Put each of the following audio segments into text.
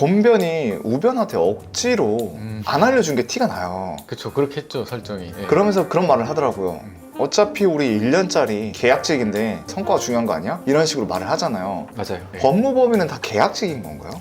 권변이 우변한테 억지로 안 알려준 게 티가 나요. 그쵸, 그렇게 했죠, 설정이. 예. 그러면서 그런 말을 하더라고요. 어차피 우리 1년짜리 계약직인데 성과가 중요한 거 아니야? 이런 식으로 말을 하잖아요. 맞아요. 예. 법무법인은 다 계약직인 건가요?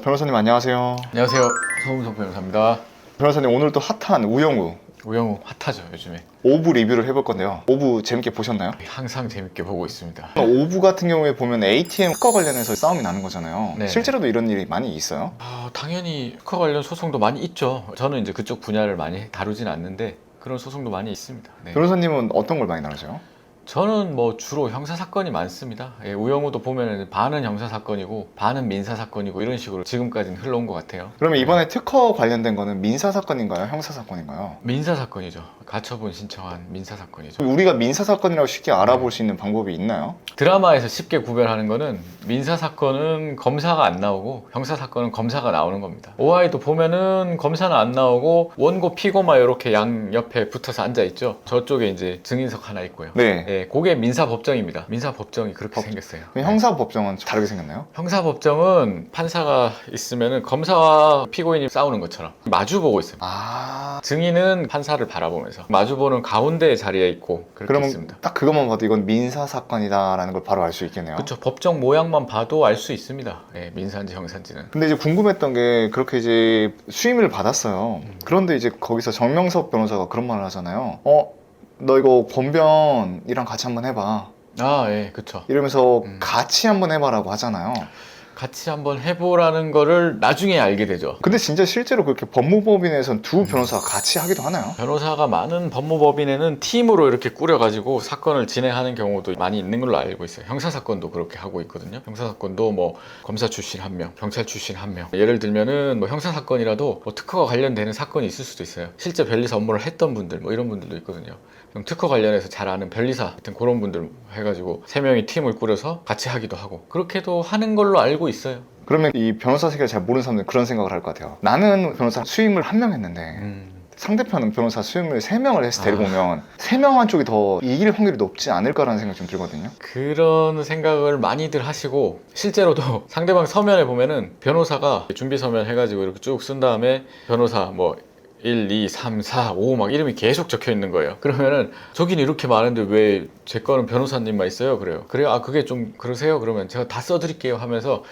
변호사님 안녕하세요. 안녕하세요, 서문석 변호사입니다. 변호사님 오늘 또 핫한 우영우 우영우 핫하죠, 요즘에. 5부 리뷰를 해볼 건데요. 5부 재밌게 보셨나요? 항상 재밌게 보고 있습니다. 5부 같은 경우에 보면 ATM 특허 관련해서 싸움이 나는 거잖아요. 네. 실제로도 이런 일이 많이 있어요? 당연히 특허 관련 소송도 많이 있죠. 저는 이제 그쪽 분야를 많이 다루진 않는데 그런 소송도 많이 있습니다. 네. 변호사님은 어떤 걸 많이 다루세요? 저는 뭐 주로 형사 사건이 많습니다. 예, 우영우도 보면 반은 형사 사건이고 반은 민사 사건이고 이런 식으로 지금까지는 흘러온 것 같아요. 그러면 이번에 특허 관련된 거는 민사 사건인가요? 형사 사건인가요? 민사 사건이죠. 가처분 신청한 민사 사건이죠. 우리가 민사 사건이라고 쉽게 알아볼 수 있는 방법이 있나요? 드라마에서 쉽게 구별하는 거는 민사 사건은 검사가 안 나오고 형사 사건은 검사가 나오는 겁니다. OI도 보면은 검사는 안 나오고 원고 피고만 이렇게 양 옆에 붙어서 앉아 있죠. 저쪽에 이제 증인석 하나 있고요. 네. 예, 그게 민사 법정입니다. 민사 법정이 그렇게 생겼어요. 그럼 형사 법정은 다르게 생겼나요? 형사 법정은 판사가 있으면은 검사와 피고인이 싸우는 것처럼 마주 보고 있습니다. 아, 증인은 판사를 바라보면서 마주보는 가운데 자리에 있고 그렇게 그러면 있습니다. 딱 그것만 봐도 이건 민사 사건이다라는 걸 바로 알 수 있겠네요. 그렇죠. 법정 모양만 봐도 알 수 있습니다. 예, 민사인지 형사인지는. 근데 이제 궁금했던 게 그렇게 이제 수임을 받았어요. 그런데 이제 거기서 정명섭 변호사가 그런 말을 하잖아요. 너 이거 권변이랑 같이 한번 해봐. 예, 그렇죠. 이러면서 같이 한번 해봐라고 하잖아요. 같이 한번 해보라는 거를 나중에 알게 되죠. 근데 진짜 실제로 그렇게 법무법인에선 두 변호사가 같이 하기도 하나요? 변호사가 많은 법무법인에는 팀으로 이렇게 꾸려가지고 사건을 진행하는 경우도 많이 있는 걸로 알고 있어요. 형사사건도 그렇게 하고 있거든요. 형사사건도 뭐 검사 출신 한 명, 경찰 출신 한 명. 예를 들면은 뭐 형사사건이라도 뭐 특허가 관련되는 사건이 있을 수도 있어요. 실제 변리사 업무를 했던 분들 뭐 이런 분들도 있거든요. 그럼 특허 관련해서 잘 아는 변리사 같은 그런 분들 해가지고 3명이 팀을 꾸려서 같이 하기도 하고 그렇게도 하는 걸로 알고 있어요. 그러면 이 변호사 세계를 잘 모르는 사람들은 그런 생각을 할 것 같아요. 나는 변호사 수임을 한 명 했는데 상대편은 변호사 수임을 3명을 해서 데리고 오면 3명 한쪽이 더 이길 확률이 높지 않을까라는 생각이 좀 들거든요. 그런 생각을 많이들 하시고 실제로도 상대방 서면에 보면은 변호사가 준비 서면 해가지고 이렇게 쭉 쓴 다음에 변호사 뭐 1, 2, 3, 4, 5 막 이름이 계속 적혀 있는 거예요. 그러면은 저기는 이렇게 많은데 왜 제 거는 변호사님만 있어요? 그래요. 그래요? 그게 좀 그러세요? 그러면 제가 다 써드릴게요 하면서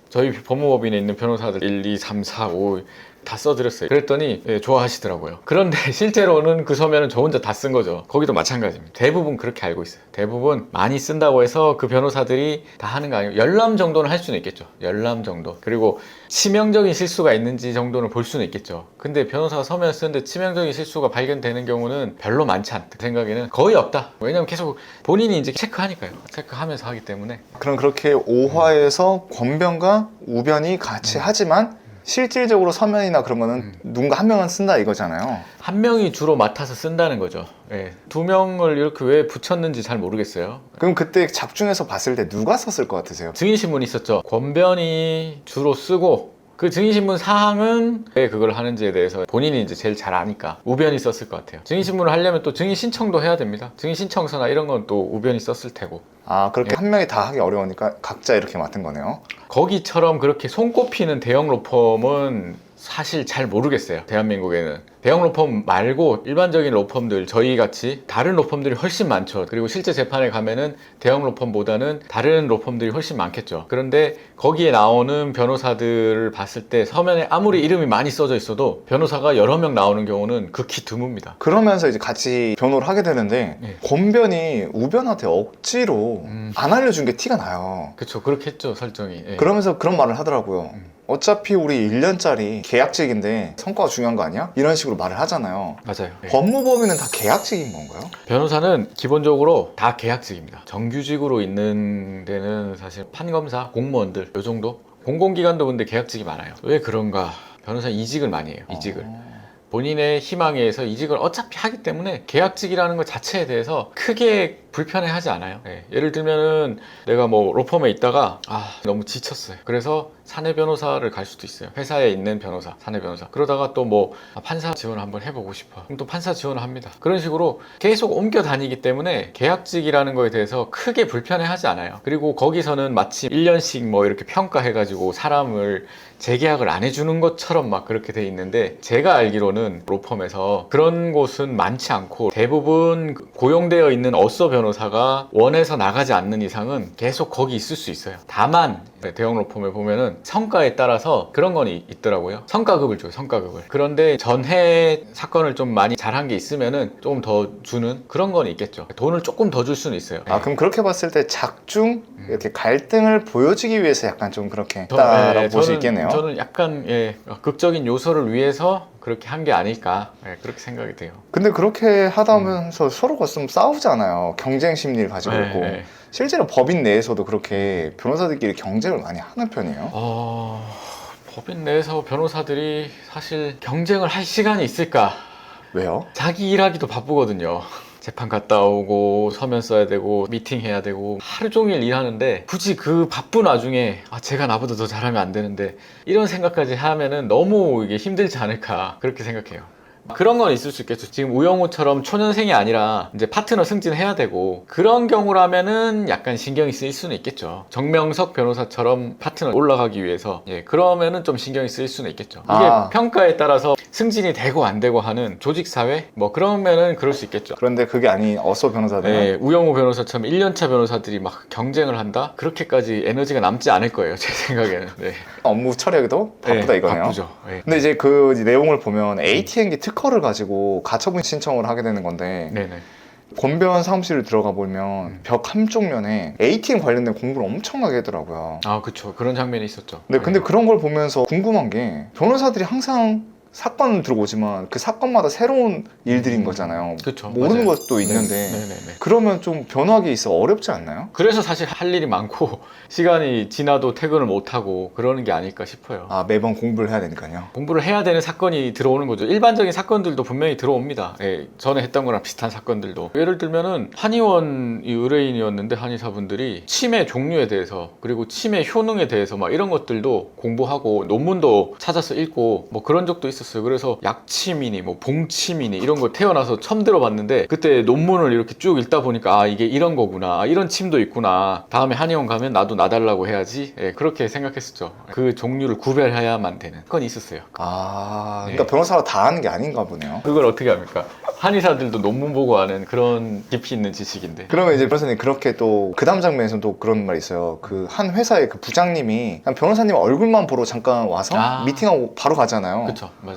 저희 법무법인에 있는 변호사들 1, 2, 3, 4, 5 다 써드렸어요. 그랬더니 좋아하시더라고요. 그런데 실제로는 그 서면은 저 혼자 다 쓴 거죠. 거기도 마찬가지입니다. 대부분 그렇게 알고 있어요. 대부분 많이 쓴다고 해서 그 변호사들이 다 하는 거 아니고 열람 정도는 할 수는 있겠죠. 열람 정도. 그리고 치명적인 실수가 있는지 정도는 볼 수는 있겠죠. 근데 변호사가 서면 쓰는데 치명적인 실수가 발견되는 경우는 별로 많지 않다. 제 생각에는 거의 없다. 왜냐면 계속 본인이 이제 체크하니까요. 체크하면서 하기 때문에. 그럼 그렇게 오화에서 권변과 우변이 같이 하지만 실질적으로 서면이나 그런 거는 누군가 한 명은 쓴다 이거잖아요. 한 명이 주로 맡아서 쓴다는 거죠. 예. 2명을 이렇게 왜 붙였는지 잘 모르겠어요. 그럼 그때 작중에서 봤을 때 누가 썼을 것 같으세요? 증인신문이 있었죠. 권변이 주로 쓰고 그 증인신문 사항은 왜 그걸 하는지에 대해서 본인이 이제 제일 잘 아니까 우변이 썼을 것 같아요. 증인신문을 하려면 또 증인신청도 해야 됩니다. 증인신청서나 이런 건 또 우변이 썼을 테고. 그렇게 한 명이 다 하기 어려우니까 각자 이렇게 맡은 거네요. 거기처럼 그렇게 손꼽히는 대형 로펌은 사실 잘 모르겠어요. 대한민국에는. 대형 로펌 말고 일반적인 로펌들, 저희 같이 다른 로펌들이 훨씬 많죠. 그리고 실제 재판에 가면은 대형 로펌보다는 다른 로펌들이 훨씬 많겠죠. 그런데 거기에 나오는 변호사들을 봤을 때 서면에 아무리 이름이 많이 써져 있어도 변호사가 여러 명 나오는 경우는 극히 드뭅니다. 그러면서 이제 같이 변호를 하게 되는데 권변이 우변한테 억지로 안 알려준 게 티가 나요. 그쵸, 그렇게 했죠, 설정이. 예. 그러면서 그런 말을 하더라고요. 어차피 우리 1년짜리 계약직인데 성과가 중요한 거 아니야? 이런 식으로 말을 하잖아요. 맞아요. 예. 법무법인은 다 계약직인 건가요? 변호사는 기본적으로 다 계약직입니다. 정규직으로 있는 데는 사실 판검사, 공무원들 요 정도? 공공기관도 근데 계약직이 많아요. 왜 그런가? 변호사 이직을 많이 해요. 이직을. 본인의 희망에 의해서 이직을 어차피 하기 때문에 계약직이라는 것 자체에 대해서 크게 불편해하지 않아요. 예, 예를 들면은 내가 뭐 로펌에 있다가 너무 지쳤어요. 그래서 사내 변호사를 갈 수도 있어요. 회사에 있는 변호사, 사내 변호사. 그러다가 또 뭐 판사 지원을 한번 해보고 싶어. 그럼 또 판사 지원을 합니다. 그런 식으로 계속 옮겨 다니기 때문에 계약직이라는 거에 대해서 크게 불편해하지 않아요. 그리고 거기서는 마치 1년씩 뭐 이렇게 평가해가지고 사람을 재계약을 안 해주는 것처럼 막 그렇게 돼 있는데, 제가 알기로는 로펌에서 그런 곳은 많지 않고 대부분 고용되어 있는 어쏘 변호사가 원해서 나가지 않는 이상은 계속 거기 있을 수 있어요. 다만 대형 로펌에 보면은 성과에 따라서 그런 건 있더라고요. 성과급을 줘요, 성과급을. 그런데 전해 사건을 좀 많이 잘한 게 있으면은 조금 더 주는 그런 건 있겠죠. 돈을 조금 더 줄 수는 있어요. 그럼 그렇게 봤을 때 작중 이렇게 갈등을 보여주기 위해서 약간 좀 그렇게 했다라고 볼 수 있겠네요. 저는 약간 극적인 요소를 위해서 그렇게 한 게 아닐까, 그렇게 생각이 돼요. 근데 그렇게 하다면서 서로가 좀 싸우잖아요. 경쟁 심리를 가지고 있고. 실제로 법인 내에서도 그렇게 변호사들끼리 경쟁을 많이 하는 편이에요? 법인 내에서 변호사들이 사실 경쟁을 할 시간이 있을까? 왜요? 자기 일하기도 바쁘거든요. 재판 갔다 오고 서면 써야 되고 미팅해야 되고 하루 종일 일하는데, 굳이 그 바쁜 와중에 제가 나보다 더 잘하면 안 되는데 이런 생각까지 하면은 너무 이게 힘들지 않을까, 그렇게 생각해요. 그런 건 있을 수 있겠죠. 지금 우영우처럼 초년생이 아니라 이제 파트너 승진해야 되고, 그런 경우라면은 약간 신경이 쓰일 수는 있겠죠. 정명석 변호사처럼 파트너 올라가기 위해서 그러면은 좀 신경이 쓰일 수는 있겠죠. 이게 평가에 따라서 승진이 되고 안 되고 하는 조직사회? 뭐 그러면은 그럴 수 있겠죠. 그런데 그게 아닌 어쏘 변호사들은 우영우 변호사처럼 1년차 변호사들이 막 경쟁을 한다? 그렇게까지 에너지가 남지 않을 거예요, 제 생각에는. 업무 처리하기도 바쁘다 이거네요. 바쁘죠. 근데 이제 그 내용을 보면 AT&T 특허를 가지고 가처분 신청을 하게 되는 건데, 권변 사무실을 들어가 보면 벽 한쪽 면에 ATM 관련된 공부를 엄청나게 하더라고요. 그쵸. 그런 장면이 있었죠. 근데 그런 걸 보면서 궁금한 게, 변호사들이 항상 사건은 들어오지만 그 사건마다 새로운 일들인 거잖아요. 그쵸, 모르는 맞아요. 것도 있는데 네네네. 그러면 좀 변호하기 있어 어렵지 않나요? 그래서 사실 할 일이 많고 시간이 지나도 퇴근을 못하고 그러는 게 아닐까 싶어요. 매번 공부를 해야 되니까요. 공부를 해야 되는 사건이 들어오는 거죠. 일반적인 사건들도 분명히 들어옵니다. 전에 했던 거랑 비슷한 사건들도. 예를 들면은 한의원이 의뢰인이었는데 한의사분들이 치매 종류에 대해서, 그리고 치매 효능에 대해서 막 이런 것들도 공부하고 논문도 찾아서 읽고 뭐 그런 적도 있었어요. 그래서 약침이니 뭐 봉침이니 이런 거 태어나서 처음 들어봤는데, 그때 논문을 이렇게 쭉 읽다 보니까 이게 이런 거구나, 이런 침도 있구나, 다음에 한의원 가면 나도 놔달라고 해야지, 그렇게 생각했었죠. 그 종류를 구별해야만 되는 건 있었어요. 그러니까 변호사가 다 아는 게 아닌가 보네요. 그걸 어떻게 합니까? 한의사들도 논문 보고 아는 그런 깊이 있는 지식인데. 그러면 이제 변호사님, 그렇게 또 그 다음 장면에서는 또 그런 말이 있어요. 그 한 회사의 그 부장님이 그냥 변호사님 얼굴만 보러 잠깐 와서 미팅하고 바로 가잖아요. 그쵸, 맞아요.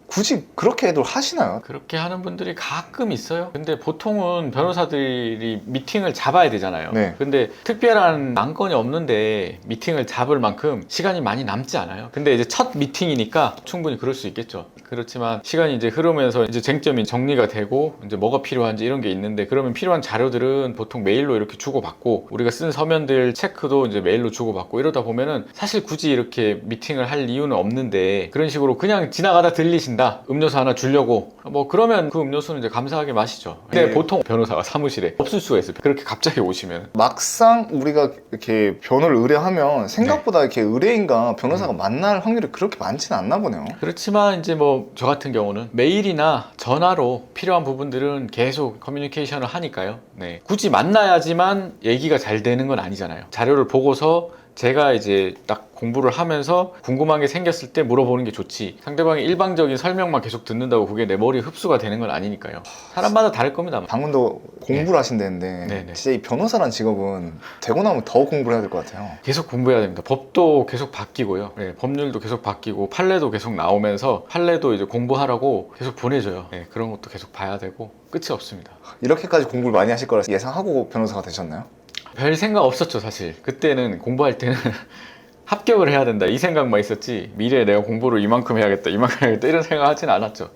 굳이 그렇게도 하시나요? 그렇게 하는 분들이 가끔 있어요. 근데 보통은 변호사들이 미팅을 잡아야 되잖아요. 근데 특별한 안건이 없는데 미팅을 잡을 만큼 시간이 많이 남지 않아요. 근데 이제 첫 미팅이니까 충분히 그럴 수 있겠죠. 그렇지만 시간이 이제 흐르면서 이제 쟁점이 정리가 되고 이제 뭐가 필요한지 이런 게 있는데, 그러면 필요한 자료들은 보통 메일로 이렇게 주고받고, 우리가 쓴 서면들 체크도 이제 메일로 주고받고, 이러다 보면은 사실 굳이 이렇게 미팅을 할 이유는 없는데, 그런 식으로 그냥 지나가다 들리신다, 음료수 하나 주려고, 뭐 그러면 그 음료수는 이제 감사하게 마시죠. 근데 보통 변호사가 사무실에 없을 수가 있어요. 그렇게 갑자기 오시면. 막상 우리가 이렇게 변호를 의뢰하면 생각보다 이렇게 의뢰인과 변호사가 만날 확률이 그렇게 많지는 않나 보네요. 그렇지만 이제 뭐 저 같은 경우는 메일이나 전화로 필요한 부분들은 계속 커뮤니케이션을 하니까요. 굳이 만나야지만 얘기가 잘 되는 건 아니잖아요. 자료를 보고서 제가 이제 딱 공부를 하면서 궁금한 게 생겼을 때 물어보는 게 좋지, 상대방이 일방적인 설명만 계속 듣는다고 그게 내 머리에 흡수가 되는 건 아니니까요. 사람마다 다를 겁니다. 방금도 공부를 하신다는데 진짜 이 변호사란 직업은 되고 나면 더 공부를 해야 될 것 같아요. 계속 공부해야 됩니다. 법도 계속 바뀌고요. 법률도 계속 바뀌고 판례도 계속 나오면서 판례도 이제 공부하라고 계속 보내줘요. 그런 것도 계속 봐야 되고 끝이 없습니다. 이렇게까지 공부를 많이 하실 거라 예상하고 변호사가 되셨나요? 별 생각 없었죠, 사실. 그때는 공부할 때는 합격을 해야 된다 이 생각만 있었지, 미래에 내가 공부를 이만큼 해야겠다 이런 생각 하진 않았죠.